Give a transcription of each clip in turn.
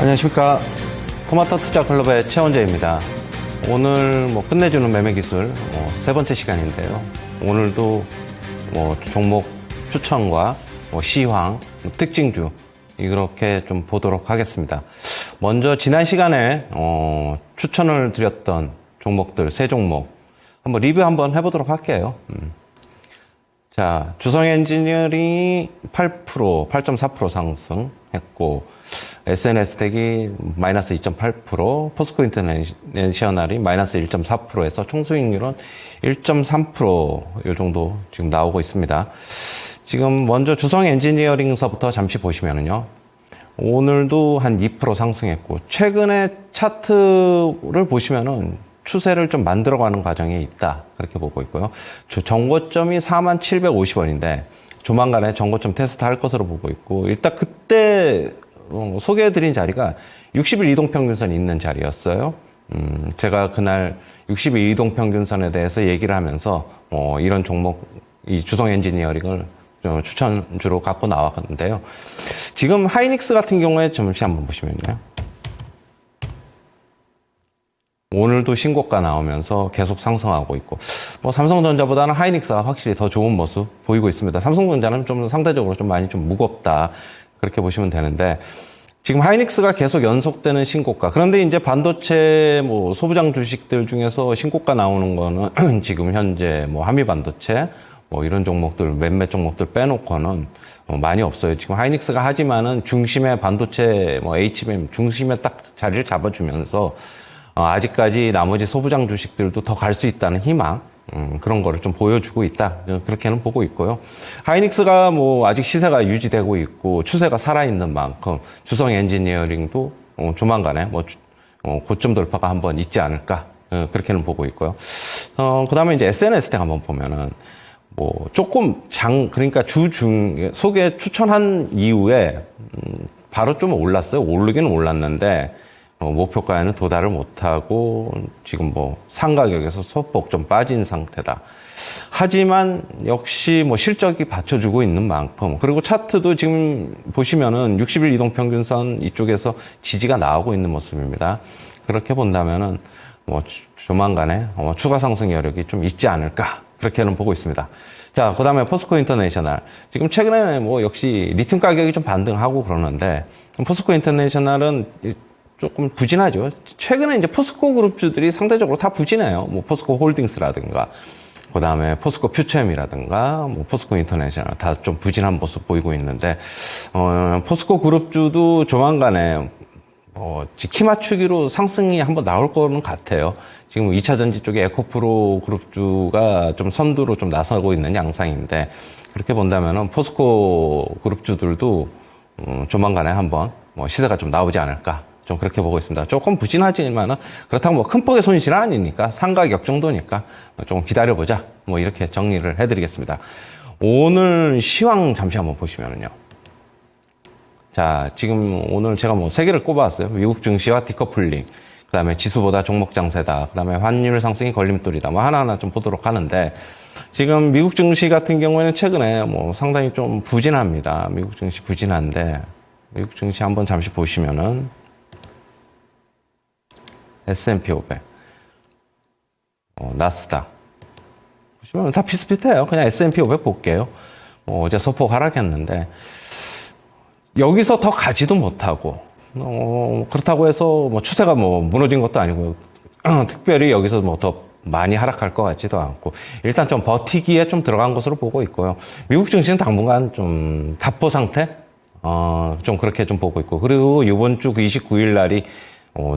안녕하십니까. 토마토 투자 클럽의 최원재입니다. 오늘 끝내주는 매매 기술 세 번째 시간인데요. 오늘도 종목 추천과 시황, 특징주 이렇게 좀 보도록 하겠습니다. 먼저 지난 시간에 추천을 드렸던 종목들 세 종목 한번 리뷰 한번 해보도록 할게요. 자, 주성엔지니어링이 8.4% 상승했고, SNS텍이 마이너스 2.8%, 포스코 인터내셔널이 마이너스 1.4%에서 총수익률은 1.3% 이 정도 지금 나오고 있습니다. 지금 먼저 주성엔지니어링서부터 잠시 보시면은요, 오늘도 한 2% 상승했고, 최근에 차트를 보시면은 추세를 좀 만들어가는 과정에 있다. 그렇게 보고 있고요. 정고점이 4750원인데 조만간에 정고점 테스트 할 것으로 보고 있고, 일단 그때 소개해드린 자리가 60일 이동평균선이 있는 자리였어요. 제가 그날 60일 이동평균선에 대해서 얘기를 하면서 이런 종목, 이 주성엔지니어링을 추천주로 갖고 나왔는데요. 지금 하이닉스 같은 경우에 잠시 한번 보시면요. 오늘도 신고가 나오면서 계속 상승하고 있고, 삼성전자보다는 하이닉스가 확실히 더 좋은 모습 보이고 있습니다. 삼성전자는 좀 상대적으로 좀 많이 좀 무겁다. 그렇게 보시면 되는데, 지금 하이닉스가 계속 연속되는 신고가. 그런데 이제 반도체 소부장 주식들 중에서 신고가 나오는 거는 지금 현재 한미반도체 이런 종목들, 몇몇 종목들 빼놓고는 많이 없어요. 지금 하이닉스가 하지만은 중심의 반도체, HBM 중심에 딱 자리를 잡아주면서 아직까지 나머지 소부장 주식들도 더 갈 수 있다는 희망, 그런 거를 좀 보여주고 있다. 그렇게는 보고 있고요. 하이닉스가 아직 시세가 유지되고 있고 추세가 살아있는 만큼 주성 엔지니어링도 조만간에 고점 돌파가 한번 있지 않을까. 그렇게는 보고 있고요. 그 다음에 이제 SNS텍 한번 보면은 조금 그러니까 소개 추천한 이후에 바로 좀 올랐어요. 오르기는 올랐는데 목표가에는 도달을 못하고 지금 상가격에서 소폭 좀 빠진 상태다. 하지만 역시 실적이 받쳐주고 있는 만큼, 그리고 차트도 지금 보시면은 60일 이동평균선 이쪽에서 지지가 나오고 있는 모습입니다. 그렇게 본다면은 조만간에 추가 상승 여력이 좀 있지 않을까, 그렇게는 보고 있습니다. 자, 그 다음에 포스코 인터내셔널. 지금 최근에 역시 리튬 가격이 좀 반등하고 그러는데, 포스코 인터내셔널은 조금 부진하죠. 최근에 이제 포스코 그룹주들이 상대적으로 다 부진해요. 포스코 홀딩스라든가, 그 다음에 포스코 퓨처엠이라든가, 포스코 인터내셔널 다 좀 부진한 모습 보이고 있는데, 포스코 그룹주도 조만간에 키 맞추기로 상승이 한번 나올 거는 같아요. 지금 2차 전지 쪽에 에코프로 그룹주가 좀 선두로 좀 나서고 있는 양상인데, 그렇게 본다면은 포스코 그룹주들도 조만간에 한번 시세가 좀 나오지 않을까. 좀 그렇게 보고 있습니다. 조금 부진하지만은 그렇다고 큰 폭의 손실은 아니니까 상가격 정도니까 조금 기다려보자. 이렇게 정리를 해드리겠습니다. 오늘 시황 잠시 한번 보시면은요. 자, 지금 오늘 제가 세 개를 꼽아왔어요. 미국 증시와 디커플링, 그 다음에 지수보다 종목 장세다, 그 다음에 환율 상승이 걸림돌이다. 하나하나 좀 보도록 하는데, 지금 미국 증시 같은 경우에는 최근에 상당히 좀 부진합니다. 미국 증시 부진한데, 미국 증시 한번 잠시 보시면은 S&P 500, 나스닥 보시면 다 비슷비슷해요. 그냥 S&P 500 볼게요. 어제 소폭 하락했는데 여기서 더 가지도 못하고, 그렇다고 해서 추세가 무너진 것도 아니고 특별히 여기서 더 많이 하락할 것 같지도 않고, 일단 좀 버티기에 좀 들어간 것으로 보고 있고요. 미국 증시는 당분간 좀 답보 상태, 좀 그렇게 좀 보고 있고, 그리고 이번 주 29일 날이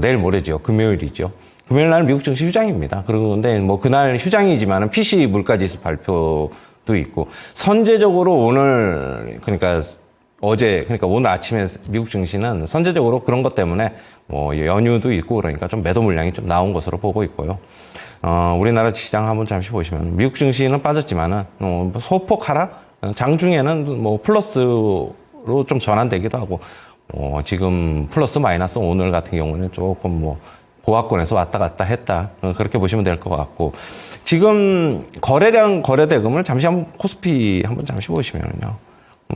내일 모레죠. 금요일이죠. 금요일 날 미국 증시 휴장입니다. 그런데 그날 휴장이지만은 PC 물가지수 발표도 있고, 선제적으로 오늘, 그러니까 오늘 아침에 미국 증시는 선제적으로 그런 것 때문에 연휴도 있고 그러니까 좀 매도 물량이 좀 나온 것으로 보고 있고요. 우리나라 시장 한번 잠시 보시면 미국 증시는 빠졌지만은 소폭 하락, 장중에는 플러스로 좀 전환되기도 하고, 지금 플러스 마이너스 오늘 같은 경우는 조금 보합권에서 왔다 갔다 했다. 그렇게 보시면 될 것 같고, 지금 거래량, 거래대금을 잠시 한번 코스피 한번 잠시 보시면요.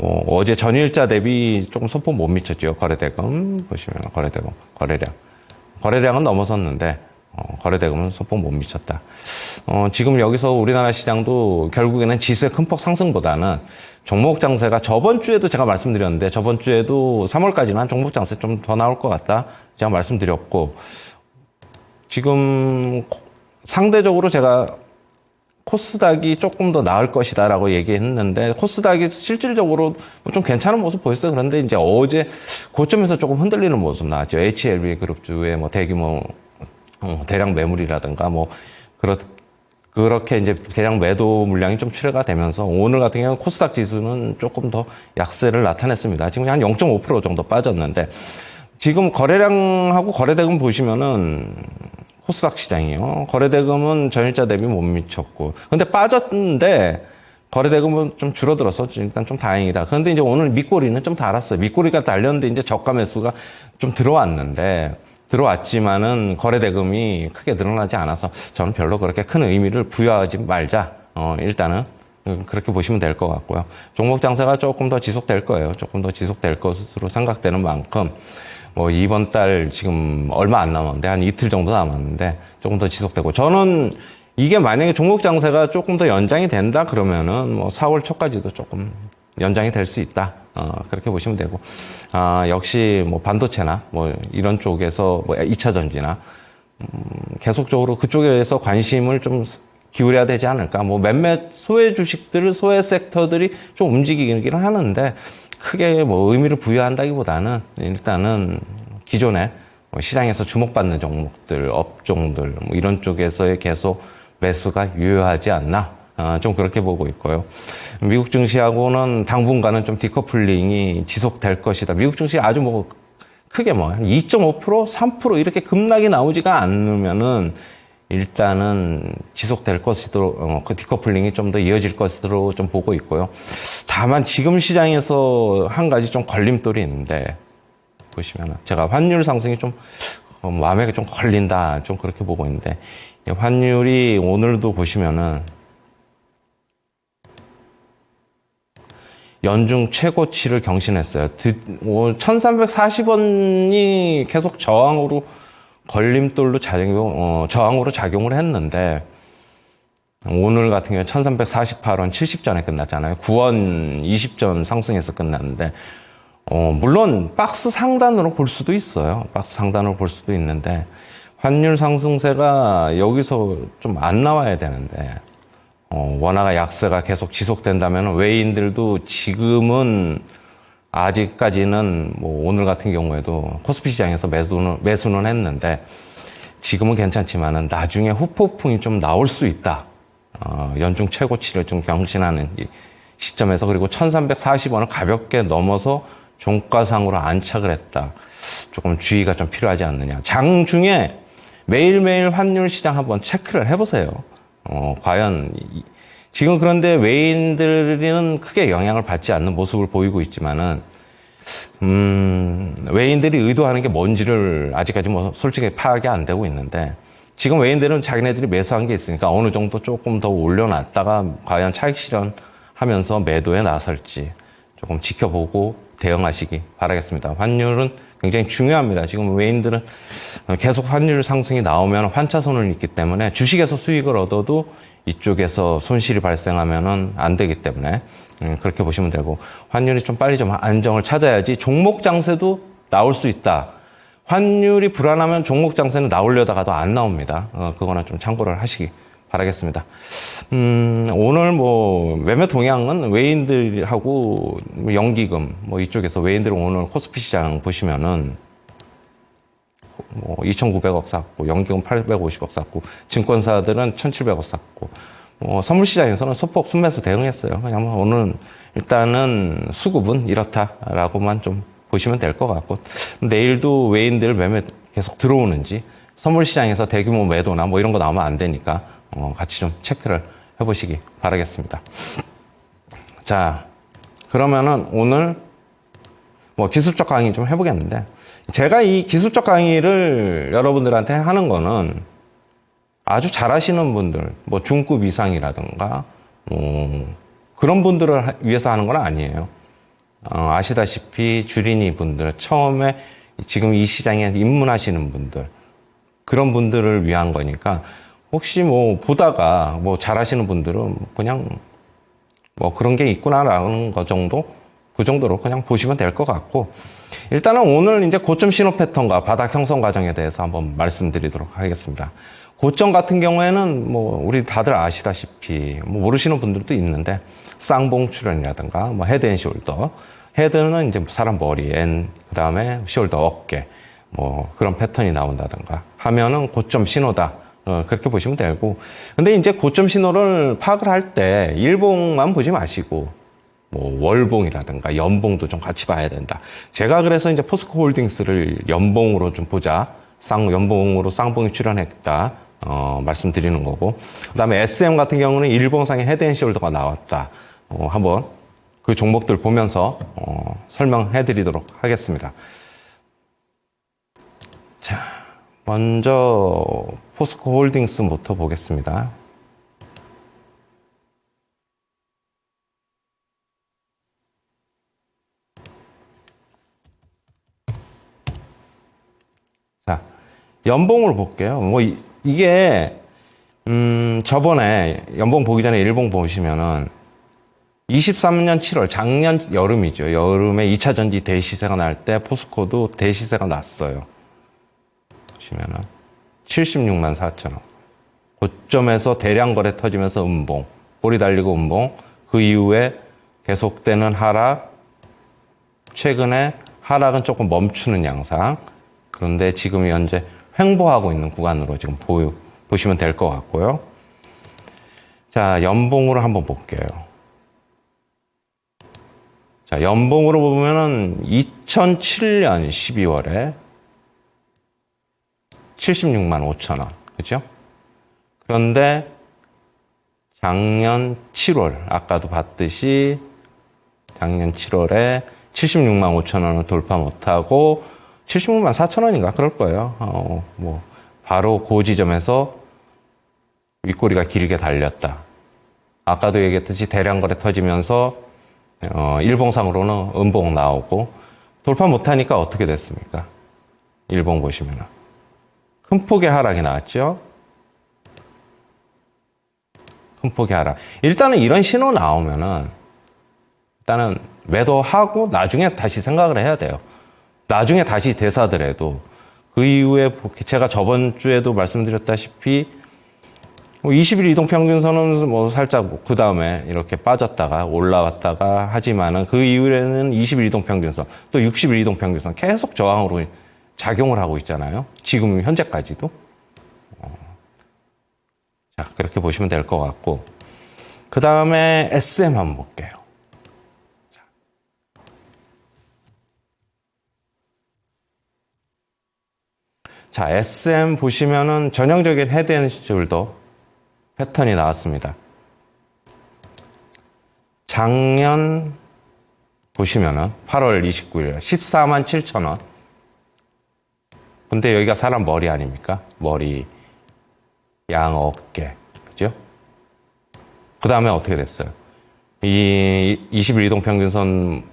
뭐 어제 전일자 대비 조금 소폭 못 미쳤죠. 거래대금 보시면 거래대금 거래량은 넘어섰는데 거래대금은 소폭 못 미쳤다. 지금 여기서 우리나라 시장도 결국에는 지수의 큰 폭 상승보다는 종목 장세가 저번 주에도 제가 말씀드렸는데 저번 주에도 3월까지는 한 종목 장세 좀 더 나올 것 같다 제가 말씀드렸고 지금 상대적으로 제가 코스닥이 조금 더 나을 것이다라고 얘기했는데 코스닥이 실질적으로 좀 괜찮은 모습 보였어요. 그런데 이제 어제 고점에서 조금 흔들리는 모습 나왔죠. HLB 그룹주의 뭐 대규모 대량 매물이라든가 뭐 그렇게 이제 대량 매도 물량이 좀 출회가 되면서 오늘 같은 경우는 코스닥 지수는 조금 더 약세를 나타냈습니다. 지금 한 0.5% 정도 빠졌는데 지금 거래량하고 거래대금 보시면은 코스닥 시장이요. 거래대금은 전일자 대비 못 미쳤고. 근데 빠졌는데 거래대금은 좀 줄어들어서 일단 좀 다행이다. 그런데 이제 오늘 밑꼬리는 좀 달았어요. 밑꼬리가 달렸는데 이제 저가 매수가 좀 들어왔지만은 거래대금이 크게 늘어나지 않아서 저는 별로 그렇게 큰 의미를 부여하지 말자. 일단은 그렇게 보시면 될 것 같고요. 종목 장세가 조금 더 지속될 거예요. 조금 더 지속될 것으로 생각되는 만큼 뭐 이번 달 지금 얼마 안 남았는데 한 이틀 정도 남았는데 조금 더 지속되고 저는 이게 만약에 종목 장세가 조금 더 연장이 된다 그러면은 뭐 4월 초까지도 조금 연장이 될 수 있다. 그렇게 보시면 되고 역시 뭐 반도체나 뭐 이런 쪽에서 뭐 2차 전지나 계속적으로 그쪽에서 관심을 좀 기울여야 되지 않을까. 뭐 몇몇 소외 주식들, 소외 섹터들이 좀 움직이기는 하는데 크게 뭐 의미를 부여한다기보다는 일단은 기존에 시장에서 주목받는 종목들, 업종들 뭐 이런 쪽에서의 계속 매수가 유효하지 않나 좀 그렇게 보고 있고요. 미국 증시하고는 당분간은 좀 디커플링이 지속될 것이다. 미국 증시 아주 뭐 크게 뭐 2.5%, 3% 이렇게 급락이 나오지가 않으면은 일단은 지속될 것으로 그 디커플링이 좀 더 이어질 것으로 좀 보고 있고요. 다만 지금 시장에서 한 가지 좀 걸림돌이 있는데 보시면 제가 환율 상승이 좀 마음에 좀 걸린다 좀 그렇게 보고 있는데 환율이 오늘도 보시면은 연중 최고치를 경신했어요. 1340원이 계속 저항으로 걸림돌로 저항으로 작용을 했는데 오늘 같은 경우에 1348원 70전에 끝났잖아요. 9원 20전 상승해서 끝났는데 물론 박스 상단으로 볼 수도 있어요. 박스 상단으로 볼 수도 있는데 환율 상승세가 여기서 좀 안 나와야 되는데 원화가 약세가 계속 지속된다면 외인들도 지금은 아직까지는 뭐 오늘 같은 경우에도 코스피 시장에서 매수는 했는데 지금은 괜찮지만은 나중에 후폭풍이 좀 나올 수 있다. 연중 최고치를 좀 경신하는 시점에서 그리고 1340원을 가볍게 넘어서 종가상으로 안착을 했다. 조금 주의가 좀 필요하지 않느냐. 장중에 매일매일 환율 시장 한번 체크를 해보세요. 과연 지금 그런데 외인들은 크게 영향을 받지 않는 모습을 보이고 있지만은 외인들이 의도하는 게 뭔지를 아직까지 뭐 솔직히 파악이 안 되고 있는데 지금 외인들은 자기네들이 매수한 게 있으니까 어느 정도 조금 더 올려놨다가 과연 차익 실현하면서 매도에 나설지 조금 지켜보고 대응하시기 바라겠습니다. 환율은 굉장히 중요합니다. 지금 외인들은 계속 환율 상승이 나오면 환차손을 있기 때문에 주식에서 수익을 얻어도 이쪽에서 손실이 발생하면은 안 되기 때문에 그렇게 보시면 되고 환율이 좀 빨리 좀 안정을 찾아야지 종목 장세도 나올 수 있다. 환율이 불안하면 종목 장세는 나오려다가도 안 나옵니다. 그거는 좀 참고를 하시기 바라겠습니다. 오늘 뭐 매매 동향은 외인들하고 연기금 뭐 이쪽에서 외인들은 오늘 코스피 시장 보시면은 뭐 2,900억 샀고 연기금 850억 샀고 증권사들은 1,700억 샀고 선물 시장에서는 소폭 순매수 대응했어요. 그냥 뭐 오늘 일단은 수급은 이렇다라고만 좀 보시면 될 것 같고 내일도 외인들 매매 계속 들어오는지 선물 시장에서 대규모 매도나 뭐 이런 거 나오면 안 되니까 같이 좀 체크를 해보시기 바라겠습니다. 자, 그러면은 오늘 뭐 기술적 강의 좀 해보겠는데 제가 이 기술적 강의를 여러분들한테 하는 거는 아주 잘하시는 분들, 뭐 중급 이상이라든가 그런 분들을 위해서 하는 건 아니에요. 아시다시피 주린이 분들, 처음에 지금 이 시장에 입문하시는 분들, 그런 분들을 위한 거니까 혹시 뭐 보다가 뭐 잘하시는 분들은 그냥 뭐 그런 게 있구나라는 거 정도, 그 정도로 그냥 보시면 될 것 같고, 일단은 오늘 이제 고점 신호 패턴과 바닥 형성 과정에 대해서 한번 말씀드리도록 하겠습니다. 고점 같은 경우에는 뭐 우리 다들 아시다시피 뭐 모르시는 분들도 있는데 쌍봉 출현이라든가 뭐 헤드 앤 숄더, 헤드는 이제 사람 머리, 앤 그다음에 숄더 어깨, 뭐 그런 패턴이 나온다든가 하면은 고점 신호다. 그렇게 보시면 되고, 근데 이제 고점 신호를 파악을 할 때 일봉만 보지 마시고 뭐 월봉이라든가 연봉도 좀 같이 봐야 된다. 제가 그래서 이제 포스코 홀딩스를 연봉으로 좀 보자, 연봉으로 쌍봉이 출현했다 말씀드리는 거고, 그다음에 SM 같은 경우는 일봉상의 헤드앤숄더가 나왔다. 한번 그 종목들 보면서 설명해 드리도록 하겠습니다. 자, 먼저 포스코 홀딩스부터 보겠습니다. 자, 연봉을 볼게요. 뭐 이게 저번에 연봉 보기 전에 일봉 보시면은 23년 7월, 작년 여름이죠. 여름에 2차 전지 대시세가 날 때 포스코도 대시세가 났어요. 보시면은 76만 4천 원. 고점에서 대량 거래 터지면서 음봉, 볼이 달리고 음봉, 그 이후에 계속되는 하락, 최근에 하락은 조금 멈추는 양상. 그런데 지금 현재 횡보하고 있는 구간으로 지금 보시면 될 것 같고요. 자, 연봉으로 한번 볼게요. 자, 연봉으로 보면은 2007년 12월에 76만 5천 원. 그죠? 그런데 작년 7월, 아까도 봤듯이 작년 7월에 76만 5천 원을 돌파 못하고 76만 4천 원인가 그럴 거예요. 뭐 바로 그 지점에서 윗꼬리가 길게 달렸다. 아까도 얘기했듯이 대량 거래 터지면서 일봉상으로는 음봉 나오고 돌파 못하니까 어떻게 됐습니까? 일봉 보시면은 큰 폭의 하락이 나왔죠. 큰 폭의 하락. 일단은 이런 신호 나오면은 일단은 매도하고 나중에 다시 생각을 해야 돼요. 나중에 다시 되사더라도 그 이후에 제가 저번 주에도 말씀드렸다시피 20일 이동평균선은 뭐 살짝 그 다음에 이렇게 빠졌다가 올라왔다가 하지만은 그 이후에는 20일 이동평균선 또 60일 이동평균선 계속 저항으로 작용을 하고 있잖아요. 지금 현재까지도. 자, 그렇게 보시면 될 것 같고, 그 다음에 SM 한번 볼게요. 자, SM 보시면은 전형적인 헤드앤숄더 패턴이 나왔습니다. 작년 보시면은 8월 29일 14만 7천 원. 근데 여기가 사람 머리 아닙니까? 머리, 양 어깨, 그죠? 그 다음에 어떻게 됐어요? 이 20일 이동평균선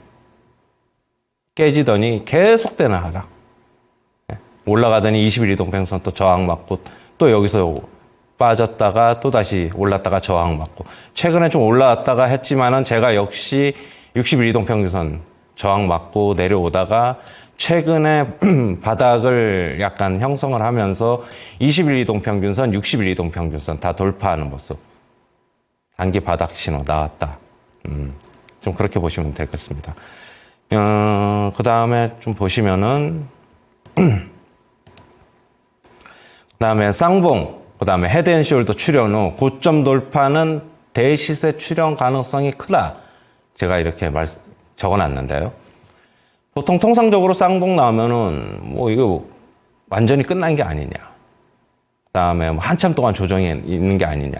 깨지더니 계속되는 하락. 올라가더니 20일 이동평균선 또 저항 맞고 또 여기서 빠졌다가 또 다시 올랐다가 저항 맞고 최근에 좀 올라왔다가 했지만은 제가 역시 60일 이동평균선 저항 맞고 내려오다가 최근에 바닥을 약간 형성을 하면서 20일 이동평균선, 60일 이동평균선 다 돌파하는 모습. 단기 바닥 신호 나왔다. 좀 그렇게 보시면 되겠습니다. 그 다음에 좀 보시면은 그 다음에 쌍봉, 그 다음에 헤드앤숄더 출현 후 고점 돌파는 대시세 출현 가능성이 크다. 제가 이렇게 적어놨는데요. 보통 통상적으로 쌍봉 나오면은 뭐 이거 완전히 끝난 게 아니냐. 그다음에 뭐 한참 동안 조정이 있는 게 아니냐.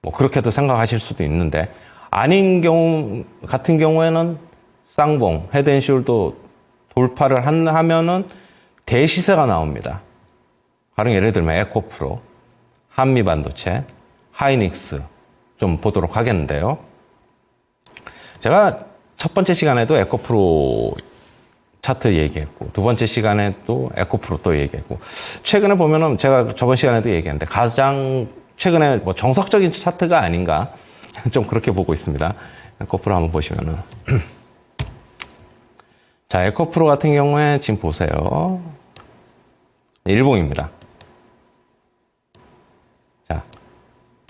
뭐 그렇게도 생각하실 수도 있는데 아닌 경우 같은 경우에는 쌍봉, 헤드앤숄더 돌파를 하면은 대시세가 나옵니다. 가령 예를 들면 에코프로, 한미반도체, 하이닉스 좀 보도록 하겠는데요. 제가 첫 번째 시간에도 에코프로 차트 얘기했고, 두 번째 시간에 또 에코프로 또 얘기했고, 최근에 보면은 제가 저번 시간에도 얘기했는데 가장 최근에 뭐 정석적인 차트가 아닌가 좀 그렇게 보고 있습니다. 에코프로 한번 보시면은 자, 에코프로 같은 경우에 지금 보세요. 일봉입니다. 자,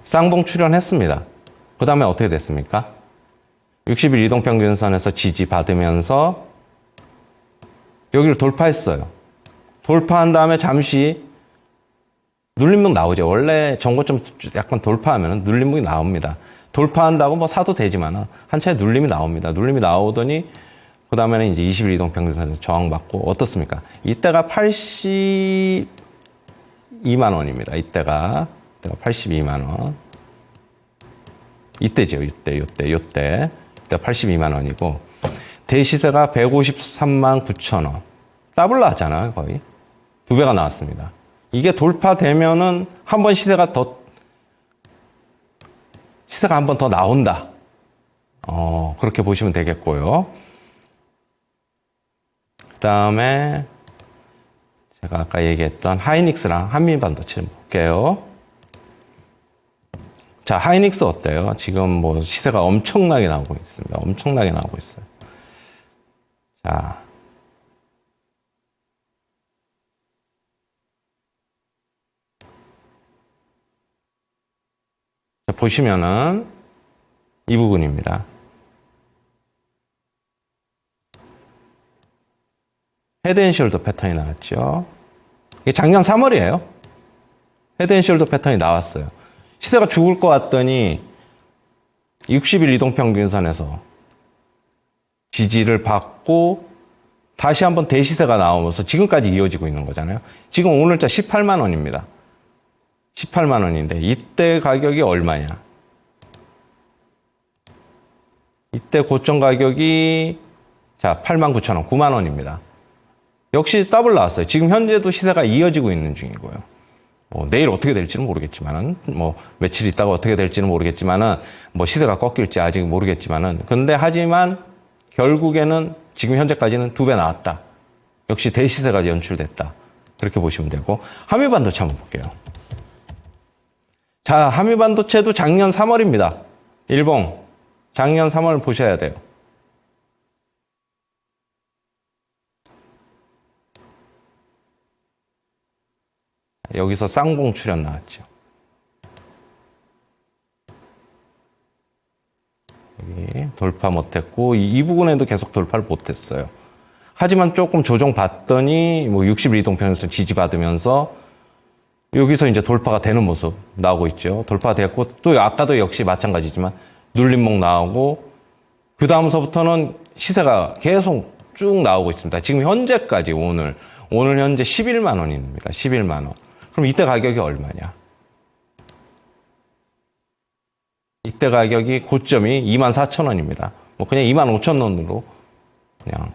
쌍봉 출현했습니다. 그 다음에 어떻게 됐습니까? 60일 이동평균선에서 지지받으면서 여기를 돌파했어요. 돌파한 다음에 잠시 눌림목 나오죠. 원래 전고점 약간 돌파하면 눌림목이 나옵니다. 돌파한다고 뭐 사도 되지만 한 차례 눌림이 나옵니다. 눌림이 나오더니 그 다음에는 이제 20일 이동평균선에서 저항받고 어떻습니까? 이때가 82만 원입니다. 이때가 82만 원. 이때죠. 이때 82만 원이고 대시세가 153만 9천 원. 더블 나왔잖아요. 거의. 두 배가 나왔습니다. 이게 돌파되면은 한 번 시세가 한 번 더 나온다. 그렇게 보시면 되겠고요. 그 다음에 제가 아까 얘기했던 하이닉스랑 한미반도체 볼게요. 자, 하이닉스 어때요? 지금 뭐 시세가 엄청나게 나오고 있습니다. 엄청나게 나오고 있어요. 자, 보시면은 이 부분입니다. 헤드앤숄더 패턴이 나왔죠. 이게 작년 3월이에요. 헤드앤숄더 패턴이 나왔어요. 시세가 죽을 것 같더니 60일 이동평균선에서 지지를 받고 다시 한번 대시세가 나오면서 지금까지 이어지고 있는 거잖아요. 지금 오늘자 18만 원입니다. 18만 원인데 이때 가격이 얼마냐? 이때 고점 가격이 자 8만 9천 원, 9만 원입니다. 역시 더블 나왔어요. 지금 현재도 시세가 이어지고 있는 중이고요. 내일 어떻게 될지는 모르겠지만은, 며칠 있다가 어떻게 될지는 모르겠지만은, 시세가 꺾일지 아직 모르겠지만은, 근데 하지만 결국에는 지금 현재까지는 두 배 나왔다. 역시 대시세가 연출됐다. 그렇게 보시면 되고, 한미반도체 한번 볼게요. 자, 한미반도체도 작년 3월입니다. 일봉. 작년 3월 보셔야 돼요. 여기서 쌍봉 출현 나왔죠. 여기 돌파 못했고 이 부분에도 계속 돌파를 못했어요. 하지만 조금 조정받더니 60일 이동평균선 지지받으면서 여기서 이제 돌파가 되는 모습 나오고 있죠. 돌파됐고 또 아까도 역시 마찬가지지만 눌림목 나오고 그 다음서부터는 시세가 계속 쭉 나오고 있습니다. 지금 현재까지 오늘 현재 11만 원입니다. 11만 원. 그럼 이때 가격이 얼마냐? 이때 가격이 고점이 24,000원입니다. 그냥 25,000원으로 그냥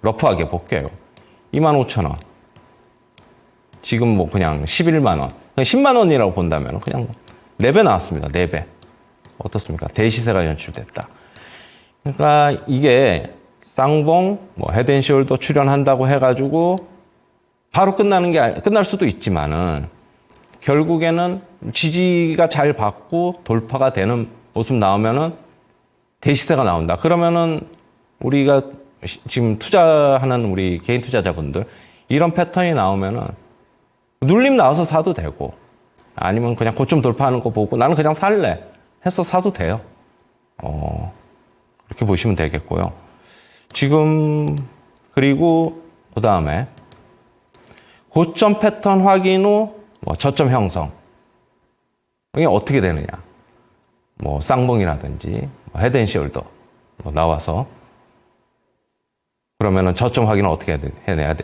러프하게 볼게요. 25,000원. 지금 그냥 11만 원. 그냥 10만 원이라고 본다면 그냥 4배 나왔습니다. 4배. 어떻습니까? 대시세가 연출됐다. 그러니까 이게 쌍봉, 헤드앤숄더 출연한다고 해가지고 바로 끝날 수도 있지만은 결국에는 지지가 잘 받고 돌파가 되는 모습 나오면은 대시세가 나온다. 그러면은 우리가 지금 투자하는 우리 개인 투자자분들 이런 패턴이 나오면은 눌림 나와서 사도 되고 아니면 그냥 고점 돌파하는 거 보고 나는 그냥 살래 해서 사도 돼요. 그렇게 보시면 되겠고요. 지금 그리고 그 다음에 고점 패턴 확인 후 저점 형성. 이게 어떻게 되느냐? 쌍봉이라든지 헤드앤숄더 나와서 그러면은 저점 확인을 어떻게 해내야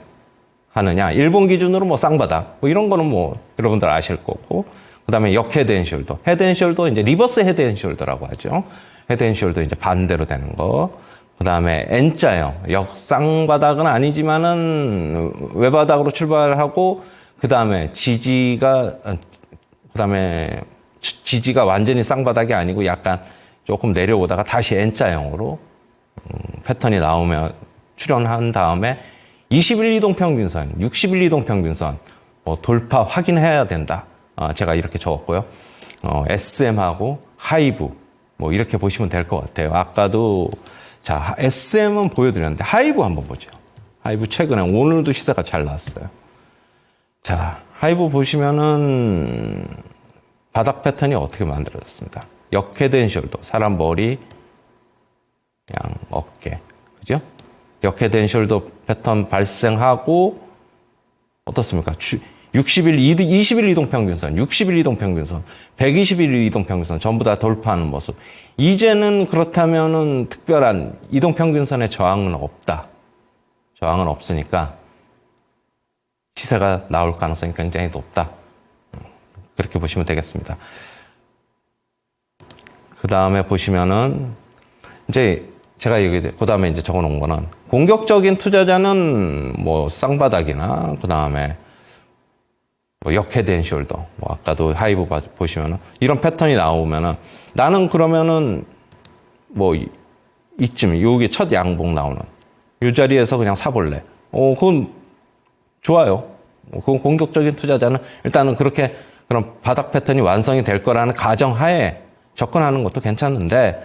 하느냐? 일본 기준으로 쌍바닥 이런 거는 여러분들 아실 거고 그다음에 역 헤드앤숄더. 헤드앤숄더 이제 리버스 헤드앤숄더라고 하죠. 헤드앤숄더 이제 반대로 되는 거. 그다음에 N자형 역쌍바닥은 아니지만은 외바닥으로 출발하고 그다음에 지지가 완전히 쌍바닥이 아니고 약간 조금 내려오다가 다시 N자형으로 패턴이 나오면 출현한 다음에 21 이동평균선, 61 이동평균선 돌파 확인해야 된다. 제가 이렇게 적었고요. SM하고 하이브 이렇게 보시면 될 것 같아요. 아까도 자 SM은 보여드렸는데 하이브 한번 보죠. 하이브 최근에 오늘도 시세가 잘 나왔어요. 자 하이브 보시면은 바닥 패턴이 어떻게 만들어졌습니다. 역헤드 앤 숄더, 사람 머리, 양 어깨, 그죠? 역헤드 앤 숄더 패턴 발생하고 어떻습니까? 21 이동평균선, 61 이동평균선, 121 이동평균선 전부 다 돌파하는 모습. 이제는 그렇다면은 특별한 이동평균선의 저항은 없다. 저항은 없으니까 시세가 나올 가능성이 굉장히 높다. 그렇게 보시면 되겠습니다. 그 다음에 보시면은 이제 제가 여기 그 다음에 이제 적어놓은 거는 공격적인 투자자는 쌍바닥이나 그 다음에 역헤드 앤 숄더, 아까도 하이브 보시면은 이런 패턴이 나오면은 나는 그러면은 이쯤 여기 첫 양봉 나오는 이 자리에서 그냥 사볼래. 그건 좋아요. 그건 공격적인 투자자는 일단은 그렇게 그런 바닥 패턴이 완성이 될 거라는 가정하에 접근하는 것도 괜찮은데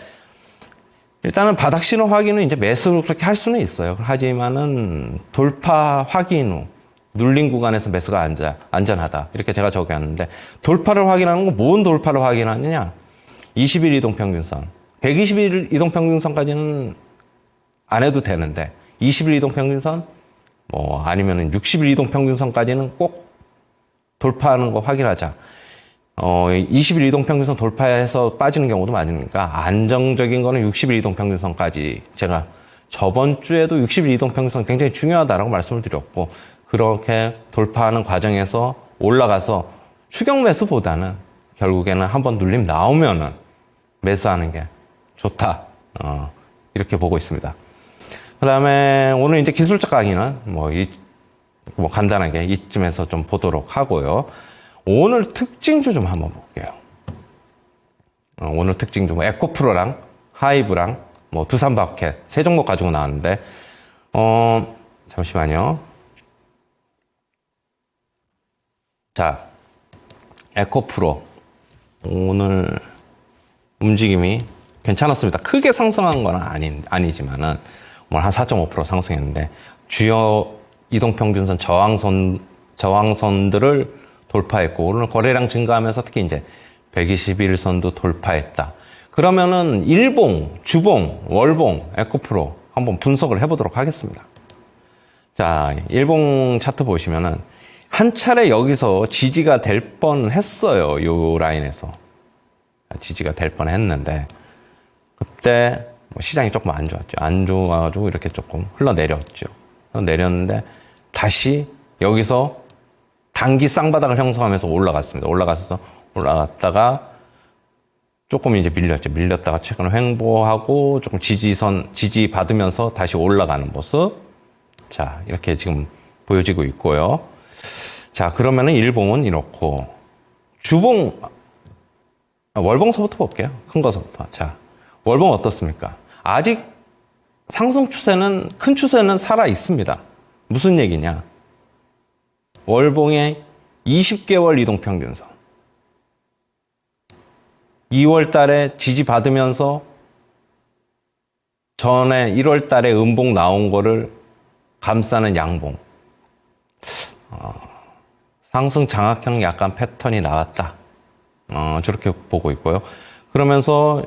일단은 바닥 신호 확인은 이제 매수를 그렇게 할 수는 있어요. 하지만은 돌파 확인 후 눌린 구간에서 매수가 안전하다. 이렇게 제가 적었는데 돌파를 확인하는 건 뭔 돌파를 확인하느냐? 21 이동평균선, 121 이동평균선까지는 안 해도 되는데 21 이동평균선 아니면은 61 이동평균선까지는 꼭 돌파하는 거 확인하자. 21 이동평균선 돌파해서 빠지는 경우도 많으니까 안정적인 거는 61 이동평균선까지 제가 저번 주에도 61 이동평균선 굉장히 중요하다라고 말씀을 드렸고 그렇게 돌파하는 과정에서 올라가서 추격 매수보다는 결국에는 한번 눌림 나오면은 매수하는 게 좋다. 이렇게 보고 있습니다. 그 다음에 오늘 이제 기술적 강의는 간단하게 이쯤에서 좀 보도록 하고요. 오늘 특징주 좀 한번 볼게요. 오늘 특징주 에코프로랑 하이브랑 두산바켓 세 종목 가지고 나왔는데 잠시만요. 자, 에코프로 오늘 움직임이 괜찮았습니다. 크게 상승한 건 아니지만은 한 4.5% 상승했는데 주요 이동평균선 저항선들을 돌파했고 오늘 거래량 증가하면서 특히 이제 121선도 돌파했다. 그러면은 일봉, 주봉, 월봉, 에코프로 한번 분석을 해보도록 하겠습니다. 자, 일봉 차트 보시면은 한 차례 여기서 지지가 될 뻔했어요. 요 라인에서 지지가 될 뻔했는데 그때 시장이 조금 안 좋았죠. 안 좋아가지고 이렇게 조금 흘러내렸죠. 내렸는데 다시 여기서 단기 쌍바닥을 형성하면서 올라갔습니다. 올라갔다가 조금 이제 밀렸죠. 밀렸다가 최근 횡보하고 조금 지지 받으면서 다시 올라가는 모습. 자, 이렇게 지금 보여지고 있고요. 자, 그러면은 일봉은 이렇고 주봉, 월봉서부터 볼게요. 큰 거서부터. 자, 월봉 어떻습니까? 아직 상승 추세는, 큰 추세는 살아 있습니다. 무슨 얘기냐? 월봉의 20개월 이동평균선. 2월 달에 지지 받으면서 전에 1월 달에 음봉 나온 거를 감싸는 양봉. 상승 장악형 약간 패턴이 나왔다. 저렇게 보고 있고요. 그러면서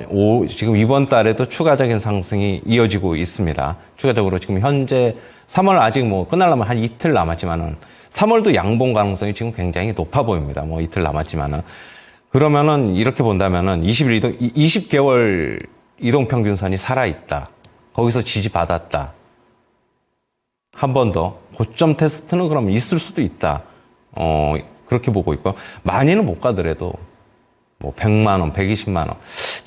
지금 이번 달에도 추가적인 상승이 이어지고 있습니다. 추가적으로 지금 현재 3월 아직 끝나려면 한 이틀 남았지만은 3월도 양봉 가능성이 지금 굉장히 높아 보입니다. 이틀 남았지만은. 그러면은 이렇게 본다면은 20개월 이동평균선이 살아있다. 거기서 지지받았다. 한 번 더 고점 테스트는 그럼 있을 수도 있다. 그렇게 보고 있고요. 많이는 못 가더라도 100만 원, 120만 원.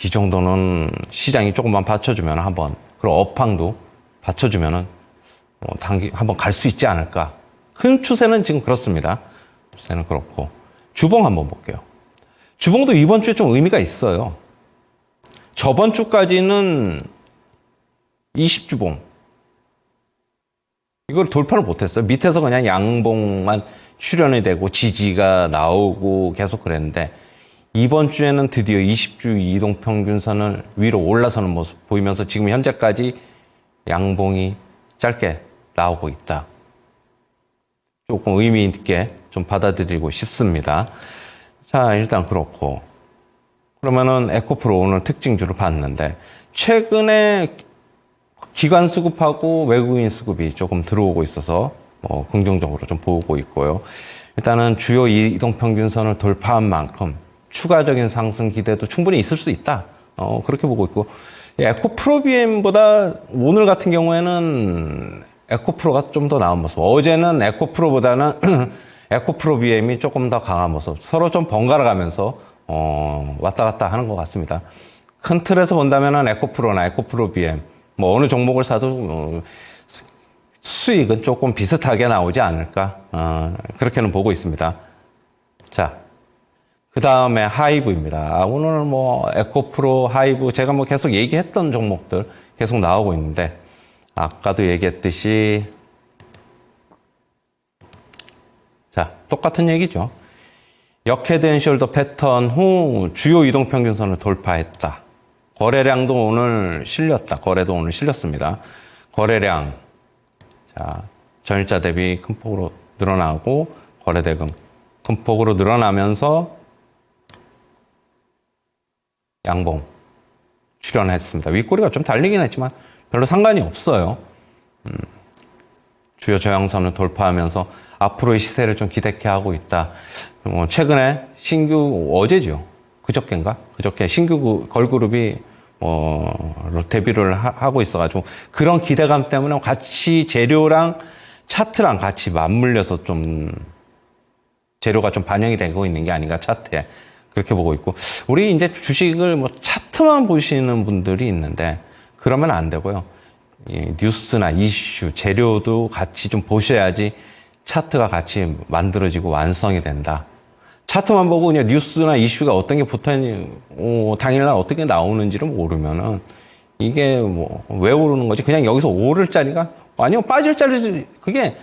이 정도는 시장이 조금만 받쳐주면 한번, 그리고 업황도 받쳐주면은 단기 한번 갈 수 있지 않을까. 큰 추세는 지금 그렇습니다. 추세는 그렇고. 주봉 한번 볼게요. 주봉도 이번 주에 좀 의미가 있어요. 저번 주까지는 20주봉. 이걸 돌파를 못했어요. 밑에서 그냥 양봉만 출현이 되고 지지가 나오고 계속 그랬는데 이번 주에는 드디어 20주 이동평균선을 위로 올라서는 모습 보이면서 지금 현재까지 양봉이 짧게 나오고 있다. 조금 의미 있게 좀 받아들이고 싶습니다. 자, 일단 그렇고. 그러면은 에코프로 오늘 특징주를 봤는데 최근에 기관 수급하고 외국인 수급이 조금 들어오고 있어서 긍정적으로 좀 보고 있고요. 일단은 주요 이동평균선을 돌파한 만큼 추가적인 상승 기대도 충분히 있을 수 있다. 그렇게 보고 있고 에코프로비엠보다 오늘 같은 경우에는 에코프로가 좀 더 나은 모습. 어제는 에코프로보다는 에코프로비엠이 조금 더 강한 모습. 서로 좀 번갈아 가면서 왔다 갔다 하는 것 같습니다. 큰 틀에서 본다면은 에코프로나 에코프로비엠 뭐 어느 종목을 사도 수익은 조금 비슷하게 나오지 않을까 그렇게는 보고 있습니다. 자, 그 다음에 하이브입니다. 오늘 뭐 에코프로, 하이브 제가 뭐 계속 얘기했던 종목들 계속 나오고 있는데 아까도 얘기했듯이 자, 똑같은 얘기죠. 역헤드 숄더 패턴 후 주요 이동평균선을 돌파했다. 거래량도 오늘 실렸다. 거래도 오늘 실렸습니다. 거래량 자, 전일자 대비 큰 폭으로 늘어나고 거래대금 큰 폭으로 늘어나면서 양봉 출현했습니다. 윗꼬리가 좀 달리긴 했지만 별로 상관이 없어요. 주요 저항선을 돌파하면서 앞으로의 시세를 좀 기대케 하고 있다. 최근에 신규 어제죠. 그저께 신규 걸그룹이 데뷔를 하고 있어가지고 그런 기대감 때문에 같이 재료랑 차트랑 같이 맞물려서 좀 재료가 좀 반영이 되고 있는 게 아닌가 차트에 그렇게 보고 있고 우리 이제 주식을 뭐 차트만 보시는 분들이 있는데 그러면 안 되고요. 이 뉴스나 이슈 재료도 같이 좀 보셔야지 차트가 같이 만들어지고 완성이 된다. 차트만 보고 그냥 뉴스나 이슈가 어떤 게 당일날 어떻게 나오는지를 모르면은 이게 뭐 왜 오르는 거지? 그냥 여기서 오를 자리가 아니요 빠질 자리 그게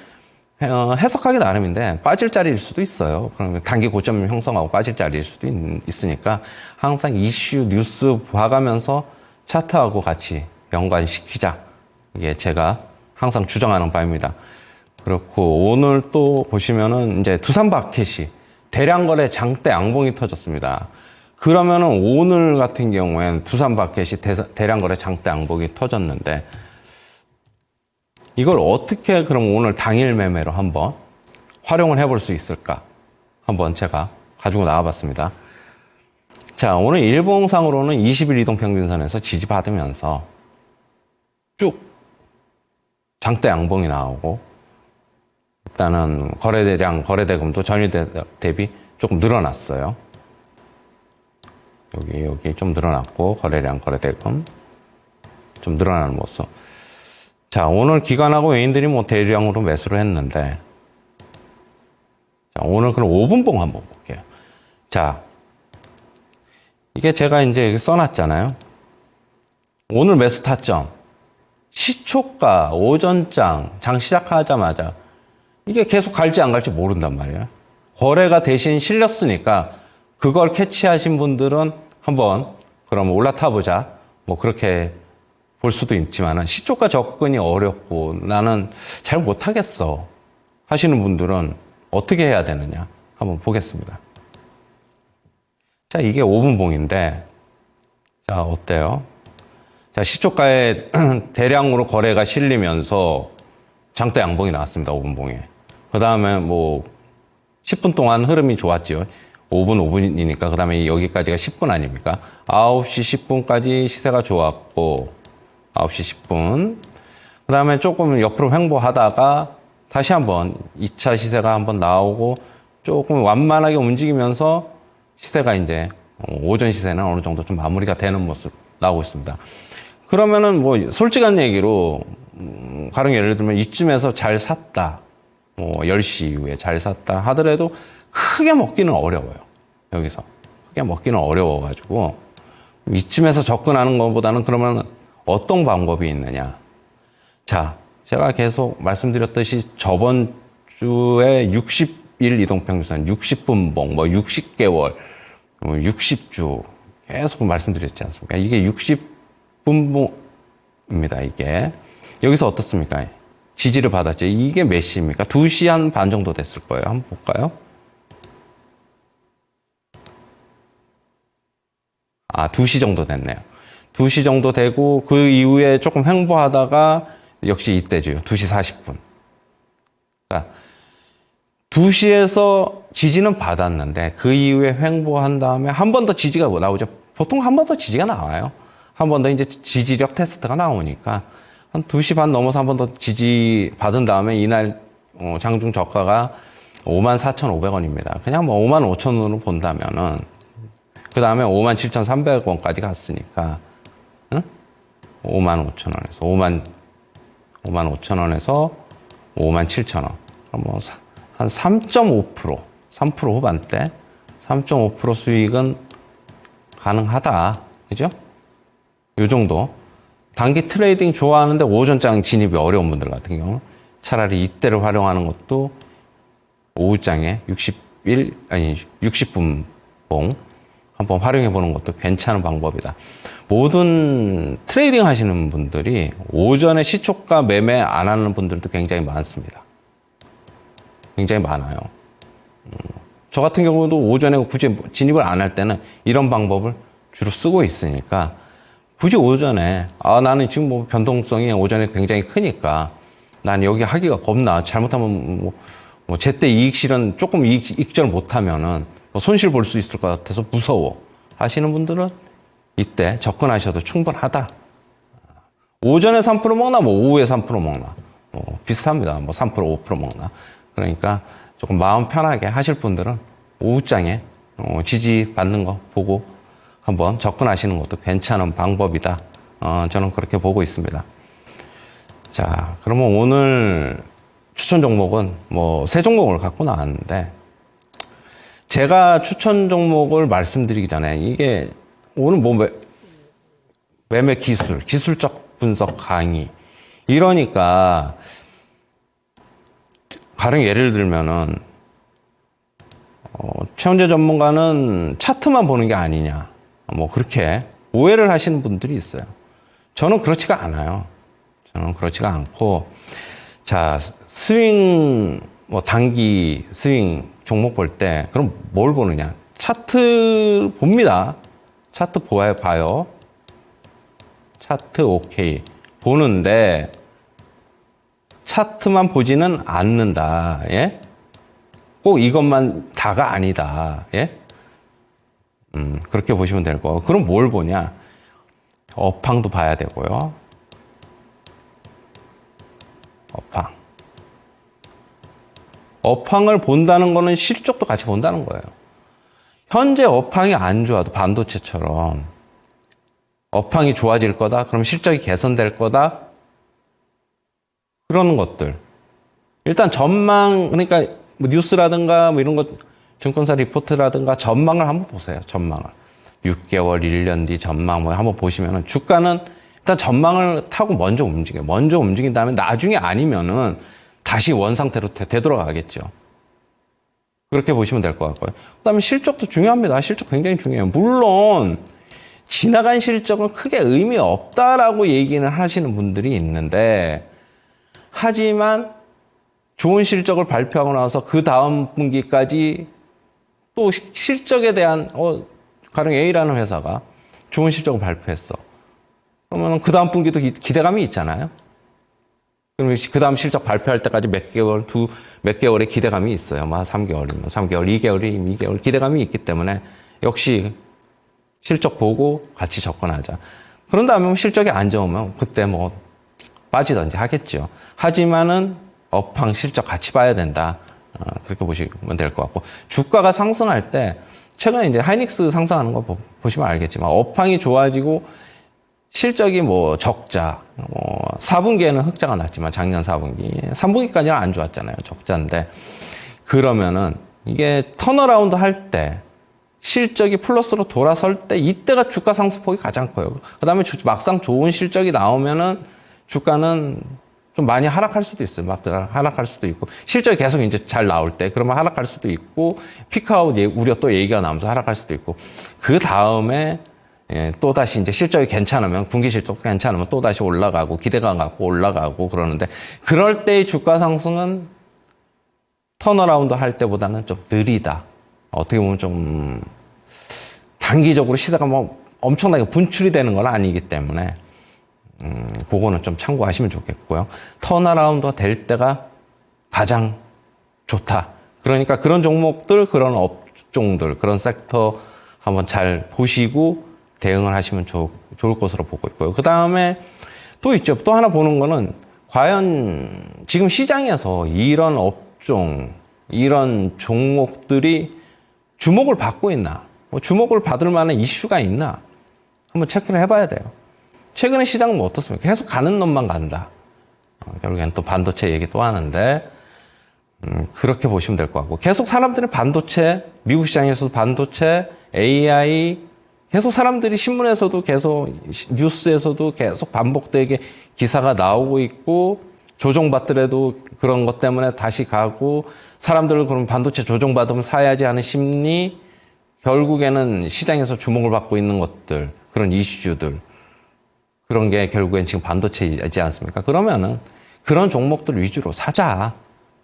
해석하기 나름인데 빠질 자리일 수도 있어요. 그러면 단기 고점 형성하고 빠질 자리일 수도 있으니까 항상 이슈 뉴스 봐가면서 차트하고 같이 연관시키자. 이게 제가 항상 주장하는 바입니다. 그렇고 오늘 또 보시면은 이제 두산마켓이 대량 거래 장대 양봉이 터졌습니다. 그러면은 오늘 같은 경우에는 두산마켓이 대량 거래 장대 양봉이 터졌는데 이걸 어떻게 그럼 오늘 당일 매매로 한번 활용을 해볼 수 있을까? 한번 제가 가지고 나와봤습니다. 자, 오늘 일봉상으로는 20일 이동평균선에서 지지받으면서 쭉 장대 양봉이 나오고 일단은 거래대량, 거래대금도 전일 대비 조금 늘어났어요. 여기 좀 늘어났고 거래량, 거래대금 좀 늘어나는 모습. 자, 오늘 기관하고 외인들이 뭐 대량으로 매수를 했는데 자, 오늘 그럼 5분봉 한번 볼게요. 자, 이게 제가 이제 써놨잖아요. 오늘 매수 타점 시초가, 오전장, 장 시작하자마자 이게 계속 갈지 안 갈지 모른단 말이에요. 거래가 대신 실렸으니까 그걸 캐치하신 분들은 한번 그럼 올라타 보자. 뭐 그렇게 볼 수도 있지만 시초가 접근이 어렵고 나는 잘 못하겠어 하시는 분들은 어떻게 해야 되느냐 한번 보겠습니다. 자, 이게 5분봉인데 자, 어때요? 자, 시초가에 대량으로 거래가 실리면서 장대 양봉이 나왔습니다. 5분봉에. 그 다음에 뭐 10분 동안 흐름이 좋았죠. 5분이니까 그 다음에 여기까지가 10분 아닙니까? 9시 10분까지 시세가 좋았고 9시 10분 그 다음에 조금 옆으로 횡보하다가 다시 한번 2차 시세가 한번 나오고 조금 완만하게 움직이면서 시세가 이제 오전 시세는 어느 정도 좀 마무리가 되는 모습 나오고 있습니다. 그러면은 뭐 솔직한 얘기로 가령 예를 들면 이쯤에서 잘 샀다. 10시 이후에 잘 샀다 하더라도 크게 먹기는 어려워요. 여기서. 크게 먹기는 어려워가지고 이쯤에서 접근하는 것보다는 그러면 어떤 방법이 있느냐. 자, 제가 계속 말씀드렸듯이 저번 주에 60일 이동평균선, 60분봉, 뭐 60개월, 60주 계속 말씀드렸지 않습니까? 이게 60분봉입니다, 이게. 여기서 어떻습니까? 지지를 받았죠. 이게 몇 시입니까? 2시 한 반 정도 됐을 거예요. 한번 볼까요? 2시 정도 됐네요. 2시 정도 되고 그 이후에 조금 횡보하다가 역시 이때죠. 2시 40분. 그러니까 2시에서 지지는 받았는데 그 이후에 횡보한 다음에 한 번 더 지지가 나오죠. 보통 한 번 더 지지가 나와요. 한 번 더 이제 지지력 테스트가 나오니까 한 2시 반 넘어서 한 번 더 지지 받은 다음에 이날 장중 저가가 54,500원입니다. 그냥 뭐 55,000원으로 본다면은 그 다음에 57,300원까지 갔으니까, 응? 55,000원에서 55,000원에서 57,000원. 그럼 뭐 한 3.5%, 3% 후반대, 3.5% 수익은 가능하다. 그죠? 요 정도. 단기 트레이딩 좋아하는데 오전장 진입이 어려운 분들 같은 경우 차라리 이때를 활용하는 것도 오후장에 60분 봉 한번 활용해 보는 것도 괜찮은 방법이다. 모든 트레이딩 하시는 분들이 오전에 시초가 매매 안 하는 분들도 굉장히 많습니다. 굉장히 많아요. 저 같은 경우도 오전에 굳이 진입을 안 할 때는 이런 방법을 주로 쓰고 있으니까 굳이 오전에 나는 지금 뭐 변동성이 오전에 굉장히 크니까 난 여기 하기가 겁나. 잘못하면 뭐 제때 이익 실현 조금 익절 못하면은 손실 볼 수 있을 것 같아서 무서워 하시는 분들은 이때 접근하셔도 충분하다. 오전에 3% 먹나 뭐 오후에 3% 먹나 비슷합니다. 뭐 3% 5% 먹나. 그러니까 조금 마음 편하게 하실 분들은 오후장에 지지 받는 거 보고 한번 접근하시는 것도 괜찮은 방법이다. 저는 그렇게 보고 있습니다. 자, 그러면 오늘 추천 종목은 뭐 세 종목을 갖고 나왔는데 제가 추천 종목을 말씀드리기 전에 이게 오늘 뭐 매매 기술적 분석 강의 이러니까 가령 예를 들면은 최원재 전문가는 차트만 보는 게 아니냐 뭐 그렇게 오해를 하시는 분들이 있어요. 저는 그렇지가 않아요. 저는 그렇지가 않고 자 스윙 뭐 단기 스윙 종목 볼 때 그럼 뭘 보느냐? 차트 봅니다. 차트 봐요. 차트 오케이. 보는데 차트만 보지는 않는다. 예? 꼭 이것만 다가 아니다. 예? 그렇게 보시면 될 거고. 그럼 뭘 보냐? 업황도 봐야 되고요. 업황을 본다는 거는 실적도 같이 본다는 거예요. 현재 업황이 안 좋아도 반도체처럼 업황이 좋아질 거다. 그럼 실적이 개선될 거다. 그런 것들. 일단 전망, 그러니까 뭐 뉴스라든가 뭐 이런 것, 증권사 리포트라든가 전망을 한번 보세요. 전망을. 6개월, 1년 뒤 전망 뭐 한번 보시면은 주가는 일단 전망을 타고 먼저 움직여요. 먼저 움직인 다음에 나중에 아니면은 다시 원상태로 되돌아가겠죠. 그렇게 보시면 될 것 같고요. 그 다음에 실적도 중요합니다. 실적 굉장히 중요해요. 물론 지나간 실적은 크게 의미 없다라고 얘기는 하시는 분들이 있는데 하지만 좋은 실적을 발표하고 나서 그 다음 분기까지 또 실적에 대한 가령 A라는 회사가 좋은 실적을 발표했어. 그러면 그 다음 분기도 기대감이 있잖아요. 그럼 그 다음 실적 발표할 때까지 몇 개월의 기대감이 있어요. 뭐 3개월이면 3개월, 2개월 기대감이 있기 때문에 역시 실적 보고 같이 접근하자. 그런 다음에 실적이 안 좋으면 그때 뭐 빠지든지 하겠죠. 하지만은 업황 실적 같이 봐야 된다. 그렇게 보시면 될 것 같고 주가가 상승할 때 최근에 이제 하이닉스 상승하는 거 보시면 알겠지만 업황이 좋아지고 실적이 뭐 적자, 4분기에는 흑자가 났지만 작년 4분기, 3분기까지는 안 좋았잖아요. 적자인데 그러면은 이게 턴어라운드 할 때 실적이 플러스로 돌아설 때 이때가 주가 상승폭이 가장 커요. 그다음에 막상 좋은 실적이 나오면은 주가는 좀 많이 하락할 수도 있어요. 막 하락할 수도 있고 실적이 계속 이제 잘 나올 때 그러면 하락할 수도 있고 피크아웃 우려 또 얘기가 나오면서 하락할 수도 있고 그 다음에 또 다시 이제 실적이 괜찮으면 분기 실적도 괜찮으면 또 다시 올라가고 기대가 갖고 올라가고 그러는데 그럴 때의 주가 상승은 턴어라운드 할 때보다는 좀 느리다. 어떻게 보면 좀 단기적으로 시세가 뭐 엄청나게 분출이 되는 건 아니기 때문에 그거는 좀 참고하시면 좋겠고요. 턴어라운드가 될 때가 가장 좋다. 그러니까 그런 종목들, 그런 업종들, 그런 섹터 한번 잘 보시고 대응을 하시면 좋을 것으로 보고 있고요. 그 다음에 또 있죠. 또 하나 보는 거는 과연 지금 시장에서 이런 업종, 이런 종목들이 주목을 받고 있나? 뭐 주목을 받을 만한 이슈가 있나? 한번 체크를 해봐야 돼요. 최근에 시장은 뭐 어떻습니까? 계속 가는 놈만 간다. 결국엔 또 반도체 얘기 또 하는데 그렇게 보시면 될 것 같고 계속 사람들은 반도체, 미국 시장에서도 반도체, AI 계속 사람들이 신문에서도 계속 뉴스에서도 계속 반복되게 기사가 나오고 있고 조정받더라도 그런 것 때문에 다시 가고 사람들은 그럼 반도체 조정받으면 사야지 하는 심리 결국에는 시장에서 주목을 받고 있는 것들 그런 이슈들 그런 게 결국엔 지금 반도체이지 않습니까? 그러면은 그런 종목들 위주로 사자.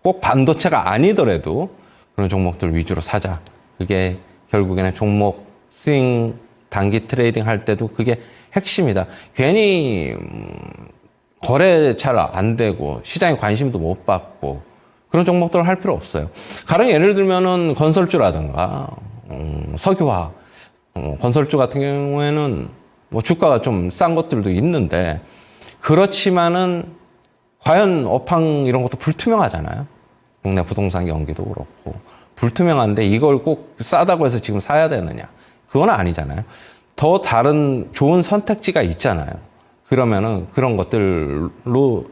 꼭 반도체가 아니더라도 그런 종목들 위주로 사자. 그게 결국에는 종목 스윙 단기 트레이딩 할 때도 그게 핵심이다. 괜히 거래 잘 안 되고 시장에 관심도 못 받고 그런 종목들을 할 필요 없어요. 가령 예를 들면은 건설주라든가 석유화학, 건설주 같은 경우에는 뭐 주가가 좀 싼 것들도 있는데 그렇지만은 과연 업황 이런 것도 불투명하잖아요. 국내 부동산 경기도 그렇고 불투명한데 이걸 꼭 싸다고 해서 지금 사야 되느냐? 그건 아니잖아요. 더 다른 좋은 선택지가 있잖아요. 그러면은 그런 것들로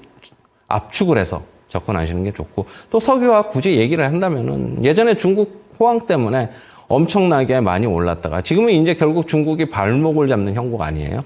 압축을 해서 접근하시는 게 좋고 또 석유화학 굳이 얘기를 한다면은 예전에 중국 호황 때문에 엄청나게 많이 올랐다가 지금은 이제 결국 중국이 발목을 잡는 형국 아니에요?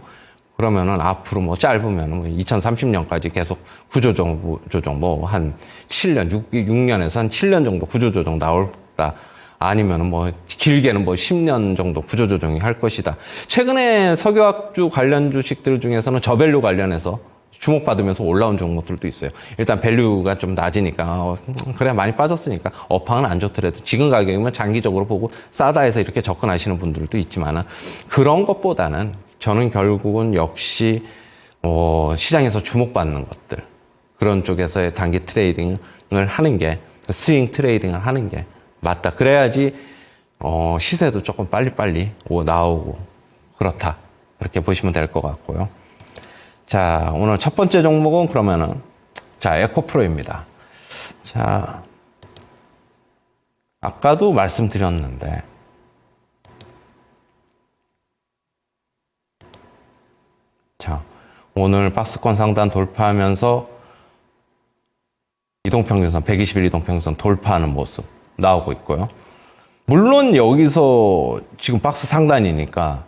그러면은 앞으로 뭐 짧으면 2030년까지 계속 구조조정 뭐 한 7년, 6년에서 한 7년 정도 구조조정 나올다. 아니면은 뭐 길게는 뭐 10년 정도 구조조정이 할 것이다. 최근에 석유화학주 관련 주식들 중에서는 저밸류 관련해서 주목받으면서 올라온 종목들도 있어요. 일단 밸류가 좀 낮으니까 그래 많이 빠졌으니까 업황은 안 좋더라도 지금 가격이면 장기적으로 보고 싸다 해서 이렇게 접근하시는 분들도 있지만은 그런 것보다는 저는 결국은 역시 시장에서 주목받는 것들 그런 쪽에서의 단기 트레이딩을 하는 게 스윙 트레이딩을 하는 게 맞다. 그래야지 시세도 조금 빨리빨리 나오고 그렇다. 그렇게 보시면 될 것 같고요. 자, 오늘 첫 번째 종목은 그러면은 자, 에코프로입니다. 자, 아까도 말씀드렸는데 자, 오늘 박스권 상단 돌파하면서 이동평균선 121 이동평균선 돌파하는 모습 나오고 있고요. 물론 여기서 지금 박스 상단이니까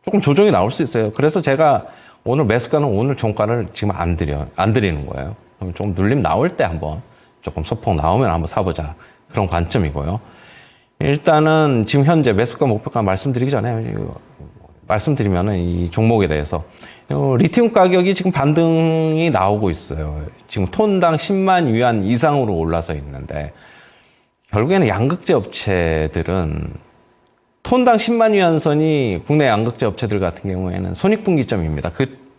조금 조정이 나올 수 있어요. 그래서 제가 오늘 매수가는 오늘 종가를 지금 안 드리는 거예요. 그럼 좀 눌림 나올 때 한번 조금 소폭 나오면 한번 사보자. 그런 관점이고요. 일단은 지금 현재 매수가 목표가 말씀드리기 전에 말씀드리면은 이 종목에 대해서 리튬 가격이 지금 반등이 나오고 있어요. 지금 톤당 10만 위안 이상으로 올라서 있는데 결국에는 양극재 업체들은 톤당 10만 위안 선이 국내 양극재 업체들 같은 경우에는 손익분기점입니다.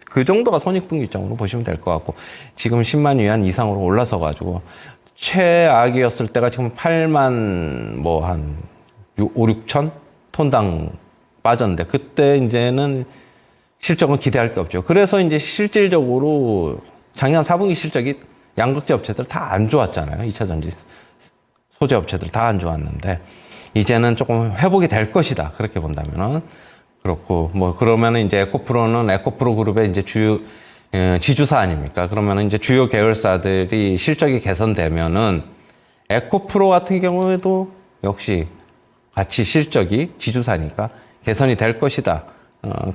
그 정도가 손익분기점으로 보시면 될 것 같고 지금 10만 위안 이상으로 올라서 가지고 최악이었을 때가 지금 8만 뭐 한 5, 6천 톤당 빠졌는데 그때 이제는 실적은 기대할 게 없죠. 그래서 이제 실질적으로 작년 4분기 실적이 양극재 업체들 다 안 좋았잖아요. 2차 전지 소재 업체들 다 안 좋았는데 이제는 조금 회복이 될 것이다. 그렇게 본다면은 그렇고 뭐 그러면은 이제 에코프로는 에코프로 그룹의 이제 주요 지주사 아닙니까? 그러면은 이제 주요 계열사들이 실적이 개선되면은 에코프로 같은 경우에도 역시 가치 실적이 지주사니까 개선이 될 것이다.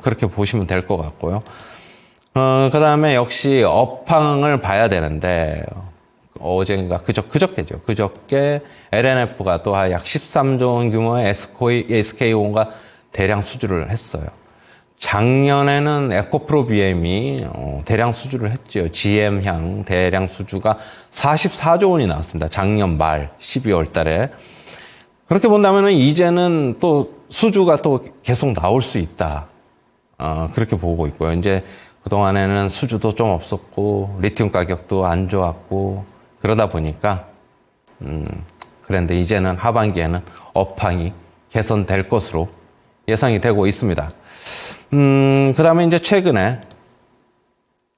그렇게 보시면 될 것 같고요. 그 다음에 역시 업황을 봐야 되는데, 어젠가 그저께죠. 그저께 LNF가 또 약 13조 원 규모의 SK온과 대량 수주를 했어요. 작년에는 에코프로 BM이 대량 수주를 했죠. GM향 대량 수주가 44조 원이 나왔습니다. 작년 말 12월 달에. 그렇게 본다면 이제는 또 수주가 또 계속 나올 수 있다. 그렇게 보고 있고요. 이제 그동안에는 수주도 좀 없었고, 리튬 가격도 안 좋았고, 그러다 보니까, 그런데 이제는 하반기에는 업황이 개선될 것으로 예상이 되고 있습니다. 그 다음에 이제 최근에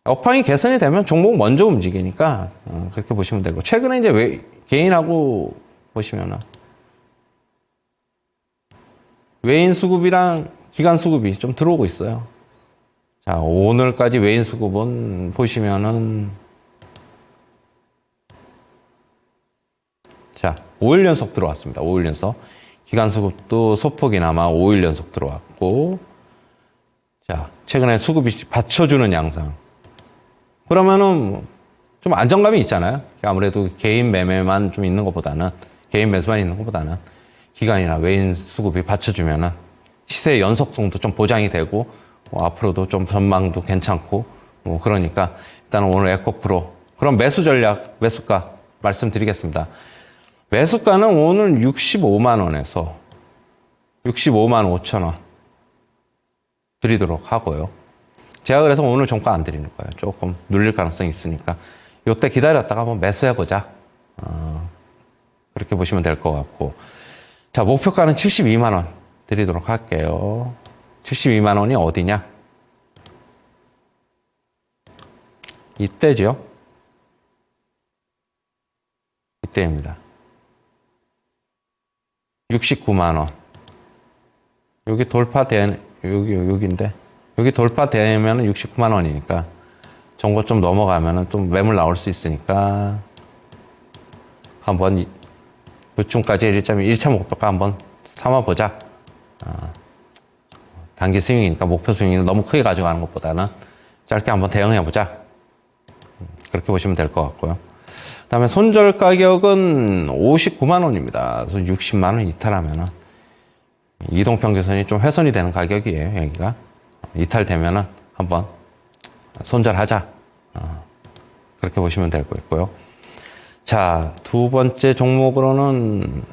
업황이 개선이 되면 종목 먼저 움직이니까, 그렇게 보시면 되고, 최근에 이제 개인하고 보시면은, 외인 수급이랑 기관 수급이 좀 들어오고 있어요. 자, 오늘까지 외인 수급은 보시면은, 자, 5일 연속 들어왔습니다. 5일 연속. 기관 수급도 소폭이나마 5일 연속 들어왔고, 자, 최근에 수급이 받쳐주는 양상. 그러면은 좀 안정감이 있잖아요. 아무래도 개인 매매만 좀 있는 것보다는, 개인 매수만 있는 것보다는 기관이나 외인 수급이 받쳐주면은 시세의 연속성도 좀 보장이 되고, 앞으로도 좀 전망도 괜찮고, 그러니까 일단 오늘 에코프로 그럼 매수 전략, 매수가 말씀드리겠습니다. 매수가는 오늘 65만 원에서 65만 5천 원 드리도록 하고요. 제가 그래서 오늘 종가 안 드리는 거예요. 조금 눌릴 가능성이 있으니까 이때 기다렸다가 한번 매수해보자. 그렇게 보시면 될 것 같고, 자, 목표가는 72만 원 드리도록 할게요. 72만 원이 어디냐? 이때죠. 이때입니다. 69만 원. 여기 돌파된, 여기인데, 여기 돌파되면은 69만 원이니까, 정보 좀 넘어가면은 좀 매물 나올 수 있으니까, 한번, 요쯤까지 1.1차 목표가 한번 삼아보자. 단기 스윙이니까 목표 스윙을 너무 크게 가져가는 것보다는 짧게 한번 대응해보자. 그렇게 보시면 될 것 같고요. 그 다음에 손절 가격은 59만 원입니다. 그래서 60만 원 이탈하면은 이동평균선이 좀 훼손이 되는 가격이에요. 여기가 이탈되면은 한번 손절하자. 그렇게 보시면 될 것 같고요. 자, 두 번째 종목으로는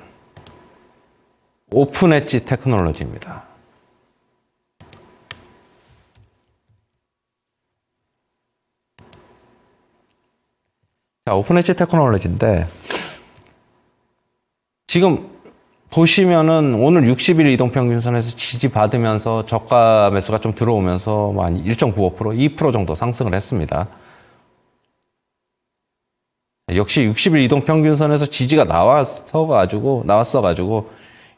오픈 엣지 테크놀로지입니다. 자, 오픈 엣지 테크놀로지인데, 지금 보시면은 오늘 60일 이동평균선에서 지지받으면서 저가 매수가 좀 들어오면서 한 1.95%, 2% 정도 상승을 했습니다. 역시 60일 이동평균선에서 지지가 나왔어가지고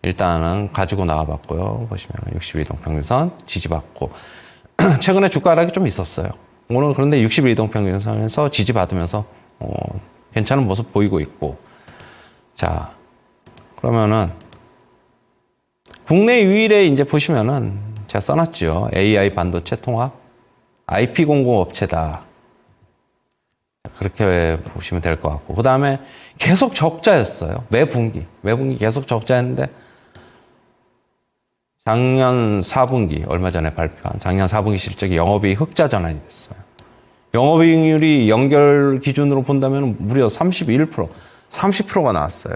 일단은 가지고 나와봤고요. 보시면 60일 이동평균선 지지받고 최근에 주가 하락이 좀 있었어요. 오늘 그런데 60일 이동평균선에서 지지받으면서 괜찮은 모습 보이고 있고, 자, 그러면은 국내 유일에 이제 보시면은 제가 써놨죠. AI 반도체 통합 IP 공급 업체다. 그렇게 보시면 될 것 같고, 그 다음에 계속 적자였어요. 매 분기 계속 적자였는데 작년 4분기 얼마 전에 발표한 작년 4분기 실적이 영업이익 흑자 전환이 됐어요. 영업이익률이 연결 기준으로 본다면 무려 31%, 30%가 나왔어요.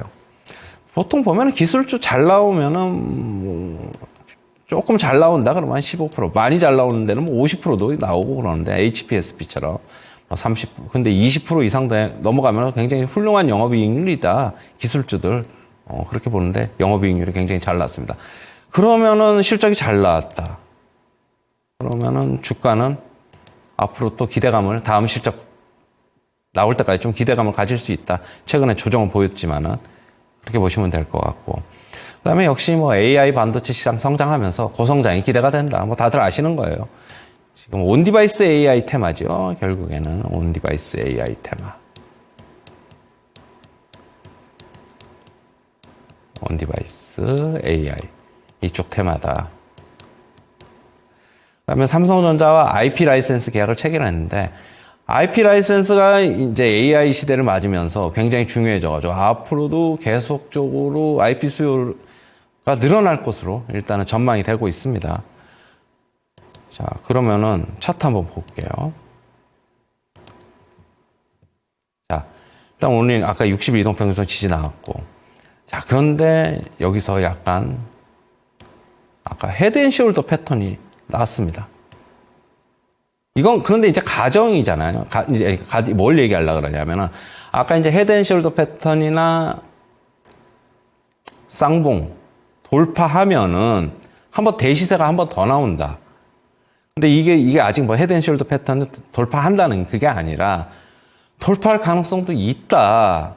보통 보면 기술주 잘 나오면은 조금 잘 나온다 그러면 한 15%, 많이 잘 나오는 데는 50%도 나오고 그러는데 HPSP처럼 30%, 근데 20% 이상 넘어가면 굉장히 훌륭한 영업이익률이다. 기술주들 그렇게 보는데 영업이익률이 굉장히 잘 나왔습니다. 그러면은 실적이 잘 나왔다. 그러면은 주가는 앞으로 또 기대감을, 다음 실적 나올 때까지 좀 기대감을 가질 수 있다. 최근에 조정을 보였지만은 그렇게 보시면 될 것 같고, 그 다음에 역시 뭐 AI 반도체 시장 성장하면서 고성장이 기대가 된다. 뭐 다들 아시는 거예요. 지금 온디바이스 AI 테마죠. 결국에는 온디바이스 AI 테마. 온디바이스, AI 이쪽 테마다. 그다음에 삼성전자와 IP 라이센스 계약을 체결했는데 IP 라이센스가 이제 AI 시대를 맞으면서 굉장히 중요해져가지고 앞으로도 계속적으로 IP 수요가 늘어날 것으로 일단은 전망이 되고 있습니다. 자, 그러면은 차트 한번 볼게요. 자, 일단 오늘 아까 62이동평균선 지지 나왔고, 자, 그런데 여기서 약간 아까 헤드앤숄더 패턴이 나왔습니다. 이건 그런데 이제 가정이잖아요. 뭘 얘기하려고 그러냐면은 아까 이제 헤드앤숄더 패턴이나 쌍봉 돌파하면은 한번 대시세가 한 번 더 나온다. 근데 이게 아직 뭐 헤드앤숄더 패턴을 돌파한다는 그게 아니라 돌파할 가능성도 있다.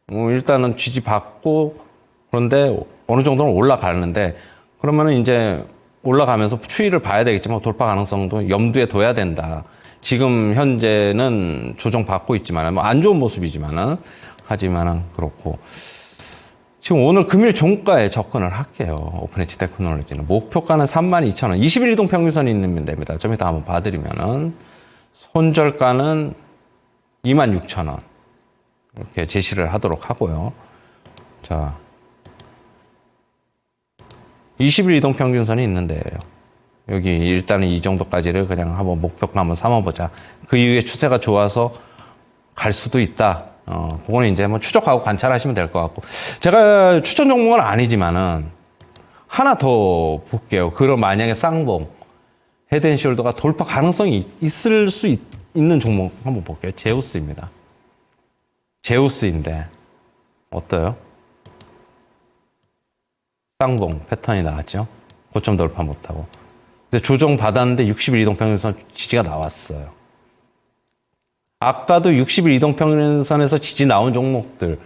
일단은 지지받고 그런데 어느 정도는 올라가는데 그러면은 이제 올라가면서 추이를 봐야 되겠지만 돌파 가능성도 염두에 둬야 된다. 지금 현재는 조정받고 있지만 뭐 안 좋은 모습이지만은 하지만은 그렇고 지금 오늘 금일 종가에 접근을 할게요. 오픈엣지 테크놀로지는 목표가는 32,000원, 21일 이동 평균선이 있는 데입니다. 좀 이따 한번 봐드리면은 손절가는 26,000원 이렇게 제시를 하도록 하고요. 자. 20일 이동 평균선이 있는데 여기 일단은 이 정도까지를 그냥 한번 목표가 한번 삼아보자. 그 이후에 추세가 좋아서 갈 수도 있다. 그거는 이제 뭐 추적하고 관찰하시면 될 것 같고 제가 추천 종목은 아니지만은 하나 더 볼게요. 그럼 만약에 쌍봉 헤드앤숄더가 돌파 가능성이 있을 수 있는 종목 한번 볼게요. 제우스입니다. 제우스인데 어때요? 쌍봉 패턴이 나왔죠. 고점 돌파 못하고. 근데 조정 받았는데 60일 이동평균선 지지가 나왔어요. 아까도 60일 이동평균선에서 지지 나온 종목들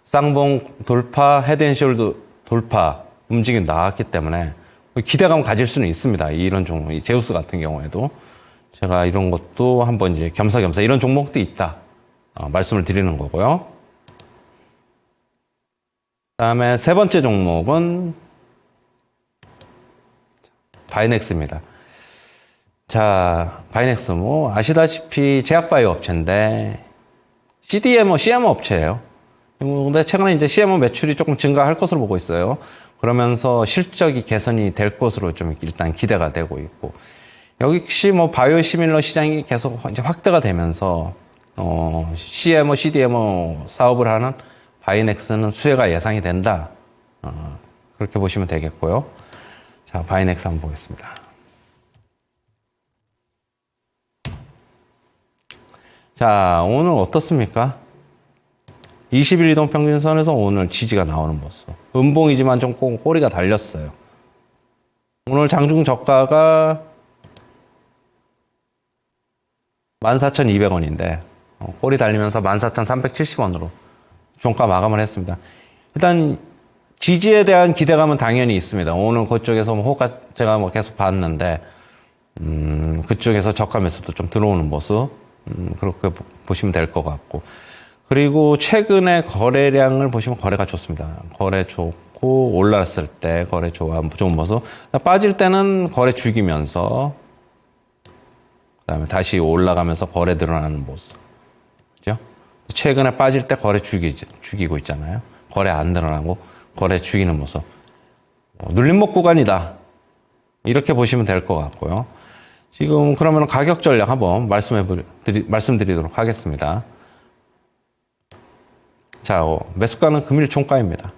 쌍봉 돌파, 헤드앤숄더 돌파 움직임 나왔기 때문에 기대감 가질 수는 있습니다. 이런 종목, 이 제우스 같은 경우에도 제가 이런 것도 한번 이제 겸사겸사 이런 종목도 있다 말씀을 드리는 거고요. 그다음에 세 번째 종목은 바이넥스입니다. 자, 바이넥스 뭐 아시다시피 제약바이오 업체인데 CDMO, CMO 업체예요. 근데 최근에 이제 CMO 매출이 조금 증가할 것으로 보고 있어요. 그러면서 실적이 개선이 될 것으로 좀 일단 기대가 되고 있고 역시 뭐 바이오 시밀러 시장이 계속 이제 확대가 되면서 CMO, CDMO 사업을 하는 바이넥스는 수혜가 예상이 된다. 그렇게 보시면 되겠고요. 자, 바이넥스 한번 보겠습니다. 자, 오늘 어떻습니까? 20일 이동평균선에서 오늘 지지가 나오는 모습. 음봉이지만 좀 꼬리가 달렸어요. 오늘 장중 저가가 14,200원인데 꼬리 달리면서 14,370원으로 종가 마감을 했습니다. 일단 지지에 대한 기대감은 당연히 있습니다. 오늘 그쪽에서 호가 제가 뭐 계속 봤는데 그쪽에서 저가 매수도 좀 들어오는 모습 그렇게 보시면 될 것 같고 그리고 최근에 거래량을 보시면 거래가 좋습니다. 거래 좋고 올랐을 때 거래 좋은 모습 빠질 때는 거래 죽이면서 그다음에 다시 올라가면서 거래 늘어나는 모습 그죠? 최근에 빠질 때 거래 죽이고 있잖아요. 거래 안 늘어나고 거래 죽이는 모습. 눌림목 구간이다. 이렇게 보시면 될 것 같고요. 지금 그러면 가격 전략 한번 말씀드리도록 하겠습니다. 자, 매수가는 금일 총가입니다.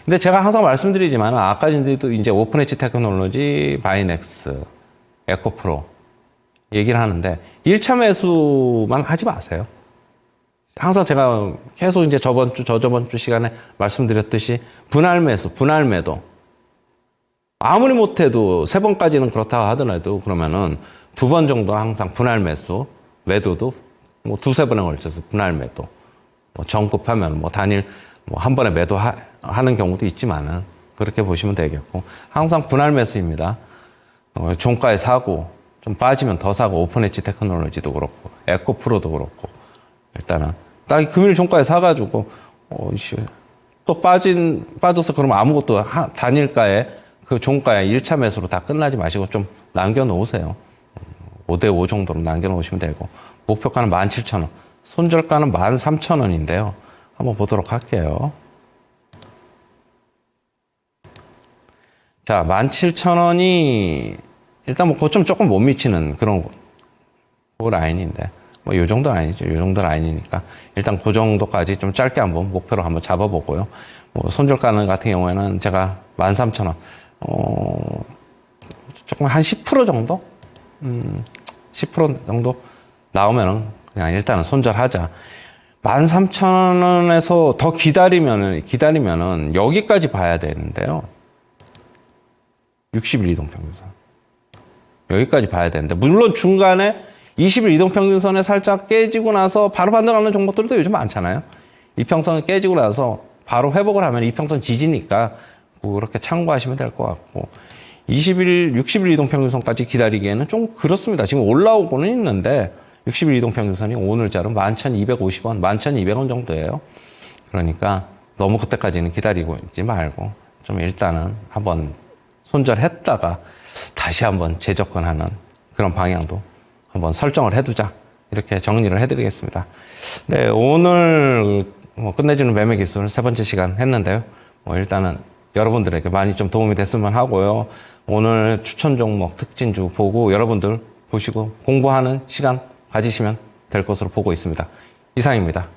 근데 제가 항상 말씀드리지만 아까 이제 오픈엣지 테크놀로지, 바이넥스, 에코프로 얘기를 하는데 1차 매수만 하지 마세요. 항상 제가 계속 이제 저저번 주 시간에 말씀드렸듯이 분할 매수, 분할 매도. 아무리 못해도 3번까지는 그렇다고 하더라도 그러면은 2번 정도 항상 분할 매수, 매도도 뭐 2-3번에 걸쳐서 분할 매도. 뭐 정급하면 뭐 단일 뭐 한 번에 매도하는 경우도 있지만은 그렇게 보시면 되겠고 항상 분할 매수입니다. 종가에 사고 좀 빠지면 더 사고 오픈엣지 테크놀로지도 그렇고 에코프로도 그렇고 일단은 딱 금일 종가에 사가지고 또 빠져서 그러면 아무것도 단일가에 그 종가에 1차 매수로 다 끝나지 마시고 좀 남겨놓으세요. 5대5 정도로 남겨놓으시면 되고, 목표가는 17,000원, 손절가는 13,000원인데요. 한번 보도록 할게요. 자, 17,000원이 일단 뭐 고점 조금 못 미치는 그런 그 라인인데, 뭐 요 정도는 아니죠. 요 정도는 아니니까 일단 그 정도까지 좀 짧게 한번 목표로 한번 잡아보고요. 뭐 손절가는 같은 경우에는 제가 13,000원, 조금 한 10% 정도? 10% 정도 나오면은 그냥 일단은 손절하자. 13,000원에서 더 기다리면은 여기까지 봐야 되는데요. 60일 이동평균선. 여기까지 봐야 되는데, 물론 중간에 20일 이동평균선에 살짝 깨지고 나서 바로 반등하는 종목들도 요즘 많잖아요. 이평선을 깨지고 나서 바로 회복을 하면 이평선 지지니까 그렇게 참고하시면 될 것 같고, 60일 이동평균선까지 기다리기에는 좀 그렇습니다. 지금 올라오고는 있는데 60일 이동평균선이 오늘자로 11,250원, 11,200원 정도예요. 그러니까 너무 그때까지는 기다리고 있지 말고 좀 일단은 한번 손절했다가 다시 한번 재접근하는 그런 방향도 한번 설정을 해두자. 이렇게 정리를 해드리겠습니다. 네, 오늘 뭐 끝내주는 매매 기술 세 번째 시간 했는데요. 뭐 일단은 여러분들에게 많이 좀 도움이 됐으면 하고요. 오늘 추천 종목 특진주 보고 여러분들 보시고 공부하는 시간 가지시면 될 것으로 보고 있습니다. 이상입니다.